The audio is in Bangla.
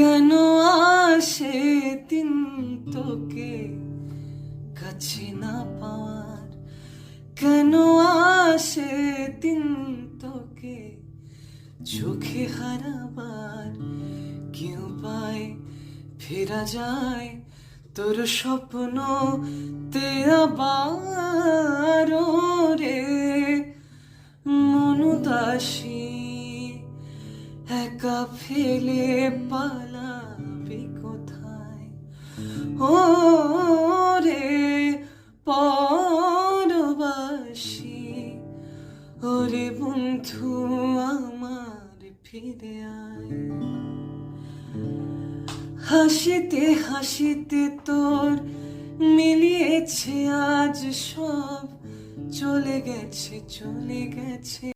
কেন আসে দিন তোকে কাছে না পাওয়ার, কেন আসে দিন তোকে চোখে হারাবার, কি উপায় ফেরা যায় তোর স্বপ্ন তে আবার রে মন উদাসী একা ফেলে পালাবি কোথায় ও রে পরবাসী, ওরে বন্ধু আমার ফিরে আয়। হাসিতে হাসিতে তোর মিলিয়েছে আজ সব, চলে গেছে চলে গেছে।